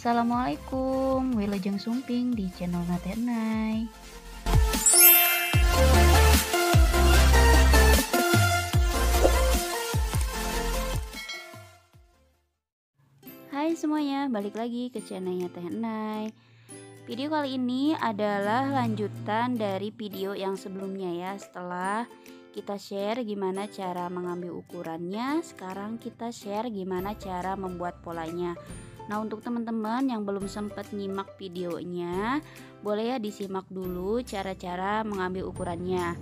Assalamualaikum, Wilujeng Sumping di channel Natenai. Hai semuanya, balik lagi ke channelnya Tenai. Video kali ini adalah lanjutan dari video yang sebelumnya ya. Setelah kita share gimana cara mengambil ukurannya, sekarang kita share gimana cara membuat polanya. Nah, untuk teman-teman yang belum sempat nyimak videonya, boleh ya disimak dulu cara-cara mengambil ukurannya.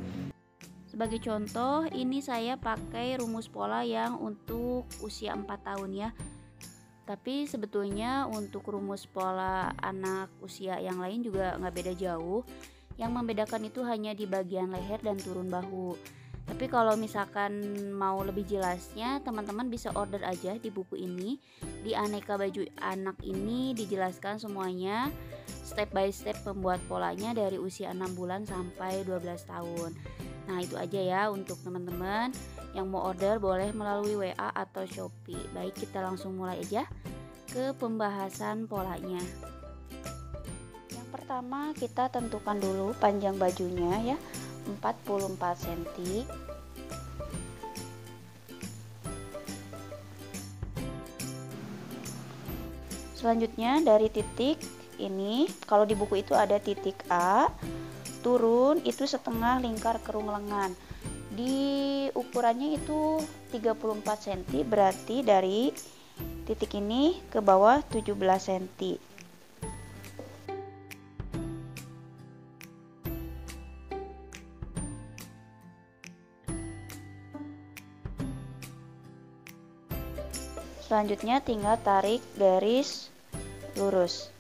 Sebagai contoh, ini saya pakai rumus pola yang untuk usia 4 tahun ya. Tapi sebetulnya untuk rumus pola anak usia yang lain juga nggak beda jauh. Yang membedakan itu hanya di bagian leher dan turun bahu. Tapi kalau misalkan mau lebih jelasnya, teman-teman bisa order aja di buku ini. Di aneka baju anak ini dijelaskan semuanya step by step membuat polanya dari usia 6 bulan sampai 12 tahun. Nah, itu aja ya untuk teman-teman. Yang mau order boleh melalui WA atau Shopee. Baik, kita langsung mulai aja ke pembahasan polanya. Yang pertama kita tentukan dulu panjang bajunya ya, 44 cm. Selanjutnya dari titik ini, kalau di buku itu ada titik A, turun itu setengah lingkar kerung lengan. Di ukurannya itu 34 cm, berarti dari titik ini ke bawah 17 cm. Selanjutnya tinggal tarik garis lurus.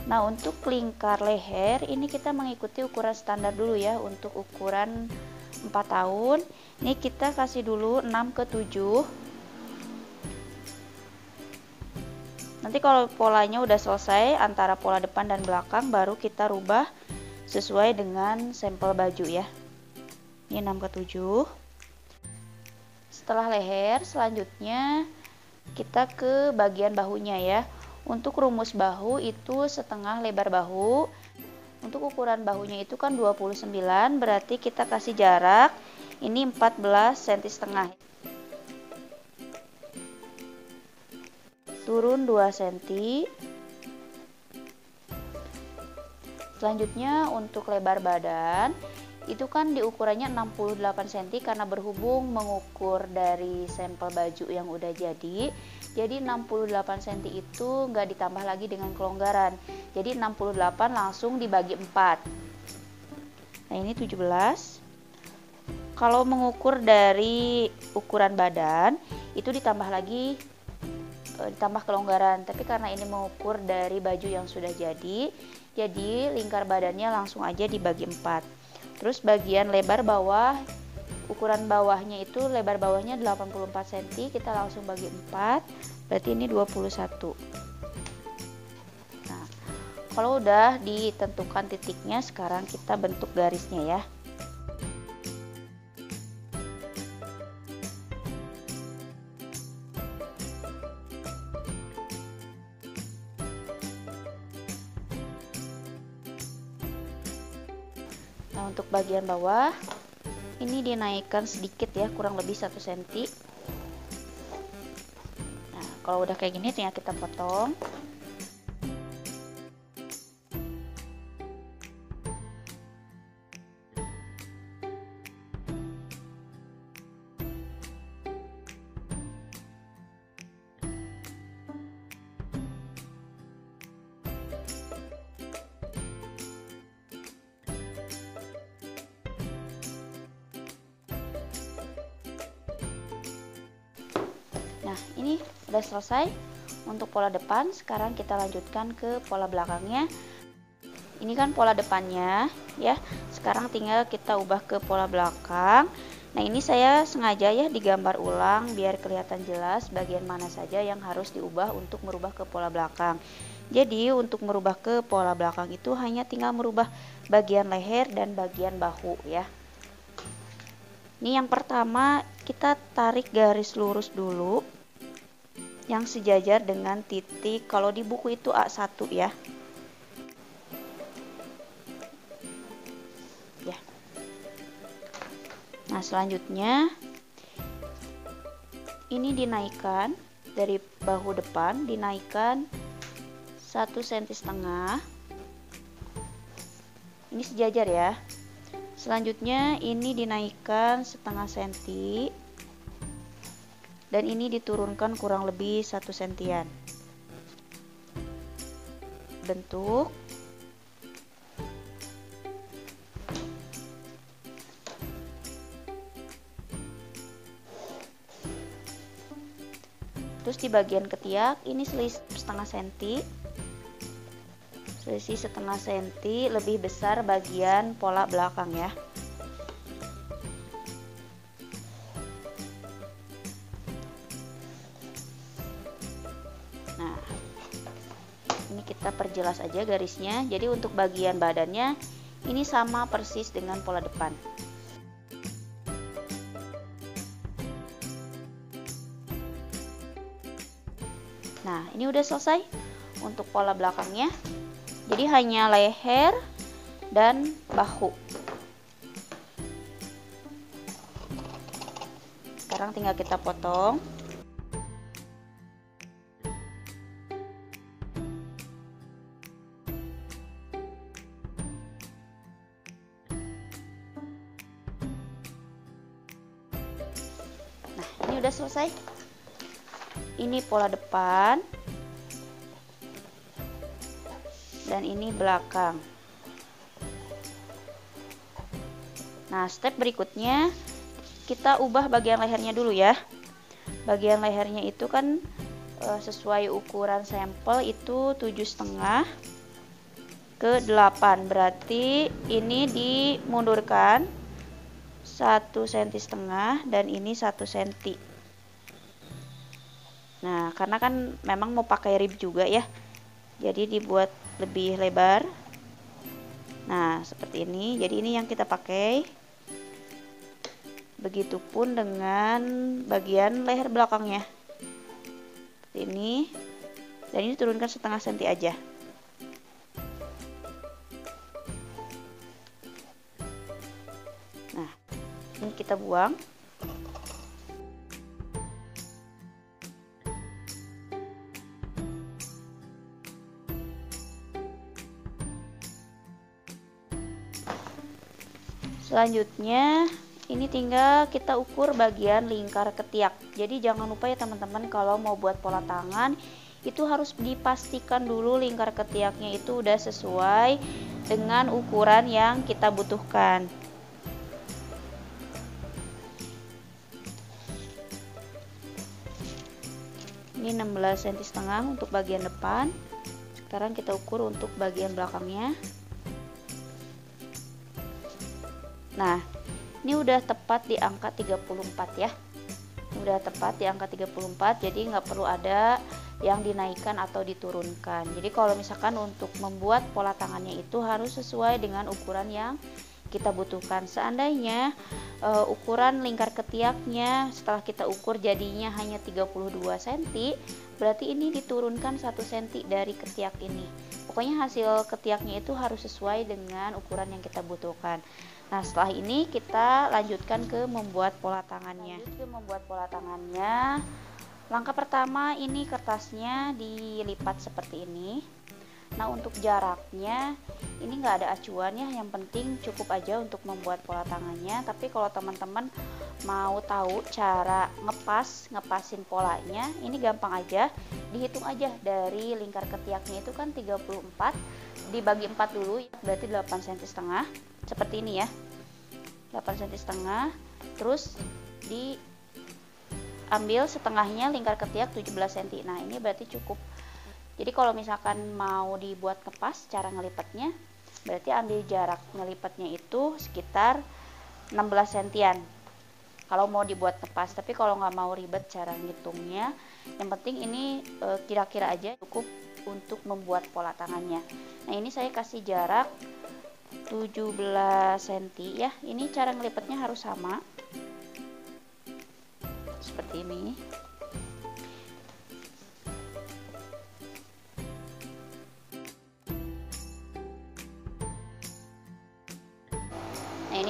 Nah, untuk lingkar leher ini kita mengikuti ukuran standar dulu ya. Untuk ukuran 4 tahun ini kita kasih dulu 6 ke 7. Nanti kalau polanya udah selesai antara pola depan dan belakang, baru kita rubah sesuai dengan sampel baju ya. Ini 6 ke 7. Setelah leher, selanjutnya kita ke bagian bahunya ya. Untuk rumus bahu itu setengah lebar bahu. Untuk ukuran bahunya itu kan 29, berarti kita kasih jarak ini 14 cm setengah. Turun 2 cm. Selanjutnya untuk lebar badan itu kan di ukurannya 68 cm karena berhubung mengukur dari sampel baju yang udah jadi 68 cm itu nggak ditambah lagi dengan kelonggaran, jadi 68 langsung dibagi 4. Nah, ini 17. Kalau mengukur dari ukuran badan itu ditambah lagi, ditambah kelonggaran, tapi karena ini mengukur dari baju yang sudah jadi lingkar badannya langsung aja dibagi 4. Terus bagian lebar bawah, ukuran bawahnya itu lebar bawahnya 84 cm, kita langsung bagi 4, berarti ini 21. Nah, kalau udah ditentukan titiknya, sekarang kita bentuk garisnya ya. Nah, untuk bagian bawah ini dinaikkan sedikit ya, kurang lebih 1 cm. Nah, kalau udah kayak gini tinggal kita potong. Nah, ini udah selesai untuk pola depan. Sekarang kita lanjutkan ke pola belakangnya. Ini kan pola depannya ya. Sekarang tinggal kita ubah ke pola belakang. Nah, ini saya sengaja ya digambar ulang biar kelihatan jelas bagian mana saja yang harus diubah untuk merubah ke pola belakang. Jadi untuk merubah ke pola belakang itu hanya tinggal merubah bagian leher dan bagian bahu ya. Ini yang pertama kita tarik garis lurus dulu. yang sejajar dengan titik, kalau di buku itu A1 ya. Nah, selanjutnya ini dinaikkan dari bahu depan, dinaikkan 1,5 cm. Ini sejajar ya. Selanjutnya ini dinaikkan 0,5 cm dan ini diturunkan kurang lebih 1 sentian. Bentuk terus di bagian ketiak ini selisih 0,5 cm, selisih 0,5 cm, lebih besar bagian pola belakang ya. Nah, ini kita perjelas aja garisnya. Jadi untuk bagian badannya ini sama persis dengan pola depan. Nah, ini udah selesai untuk pola belakangnya. Jadi hanya leher dan bahu. Sekarang tinggal kita potong. Nah, ini udah selesai. Ini pola depan dan ini belakang. Nah, step berikutnya kita ubah bagian lehernya dulu ya. Bagian lehernya itu kan sesuai ukuran sampel itu 7,5 ke 8. Berarti ini dimundurkan 1,5 cm dan ini 1 cm. Nah, karena kan memang mau pakai rib juga ya, jadi dibuat lebih lebar. Nah, seperti ini. Jadi ini yang kita pakai. Begitupun dengan bagian leher belakangnya. Seperti ini. Dan ini turunkan 0,5 cm aja. Nah, ini kita buang. Selanjutnya ini tinggal kita ukur bagian lingkar ketiak. Jadi jangan lupa ya teman-teman, kalau mau buat pola tangan itu harus dipastikan dulu lingkar ketiaknya itu udah sesuai dengan ukuran yang kita butuhkan. Ini 16,5 cm untuk bagian depan. Sekarang kita ukur untuk bagian belakangnya. Nah, ini udah tepat di angka 34 ya. Udah tepat di angka 34, jadi nggak perlu ada yang dinaikkan atau diturunkan. Jadi kalau misalkan untuk membuat pola tangannya itu harus sesuai dengan ukuran yang kita butuhkan. Seandainya ukuran lingkar ketiaknya setelah kita ukur jadinya hanya 32 cm, berarti ini diturunkan 1 cm dari ketiak ini. Pokoknya hasil ketiaknya itu harus sesuai dengan ukuran yang kita butuhkan. Nah, setelah ini kita lanjutkan ke membuat pola tangannya. Langkah pertama ini kertasnya dilipat seperti ini. Nah, untuk jaraknya ini nggak ada acuan ya, yang penting cukup aja untuk membuat pola tangannya. Tapi kalau teman-teman mau tahu cara ngepasin polanya, ini gampang aja, dihitung aja dari lingkar ketiaknya itu kan 34, dibagi 4 dulu, berarti 8,5 cm. Seperti ini ya, 8,5 cm. Terus diambil setengahnya lingkar ketiak 17 cm. Nah, ini berarti cukup. Jadi kalau misalkan mau dibuat ngepas cara ngelipatnya, berarti ambil jarak ngelipatnya itu sekitar 16 cm kalau mau dibuat ngepas. Tapi kalau nggak mau ribet cara ngitungnya, yang penting ini kira-kira aja cukup untuk membuat pola tangannya. Nah, ini saya kasih jarak 17 cm ya. Ini cara ngelipatnya harus sama seperti ini.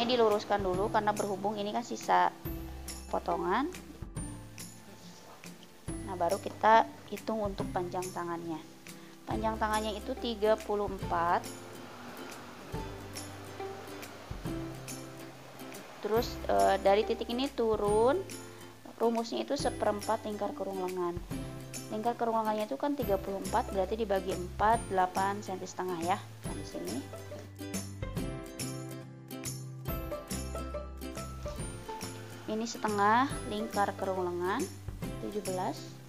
diluruskan dulu karena berhubung ini kan sisa potongan. Nah, baru kita hitung untuk panjang tangannya. Panjang tangannya itu 34. Terus dari titik ini turun, rumusnya itu 1/4 lingkar kurung lengan. Lingkar kurung lengannya itu kan 34, berarti dibagi 4, 8 cm setengah ya. Nah, di sini. Ini setengah lingkar kurung lengan 17.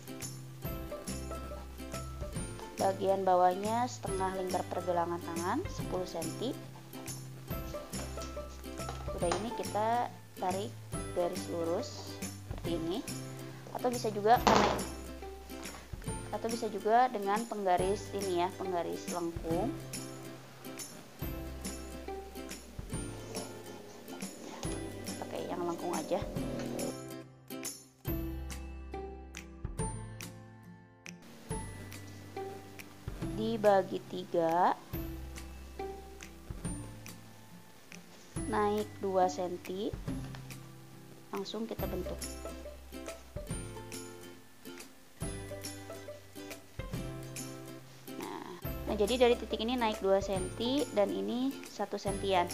Bagian bawahnya setengah lingkar pergelangan tangan 10 cm. Udah, ini kita tarik garis lurus seperti ini, atau bisa juga dengan penggaris ini ya, penggaris lengkung. Pakai yang lengkung aja. Dibagi 3, naik 2 cm, langsung kita bentuk. Nah, jadi dari titik ini naik 2 cm dan ini 1 sentian,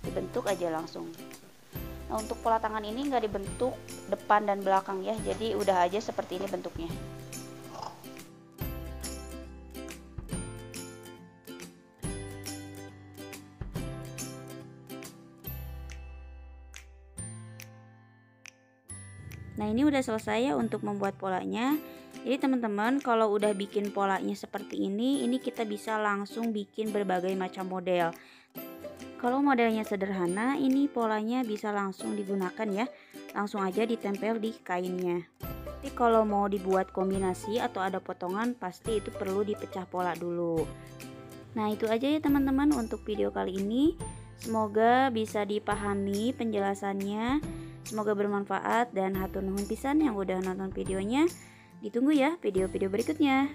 dibentuk aja langsung. Nah, untuk pola tangan ini nggak dibentuk depan dan belakang ya, jadi udah aja seperti ini bentuknya. Nah, ini udah selesai ya untuk membuat polanya. Jadi teman-teman, kalau udah bikin polanya seperti ini kita bisa langsung bikin berbagai macam model. Kalau modelnya sederhana, ini polanya bisa langsung digunakan ya. Langsung aja ditempel di kainnya. Tapi kalau mau dibuat kombinasi atau ada potongan, pasti itu perlu dipecah pola dulu. Nah, itu aja ya teman-teman untuk video kali ini. Semoga bisa dipahami penjelasannya. Semoga bermanfaat dan hatur nuhun pisan yang udah nonton videonya. Ditunggu ya video-video berikutnya.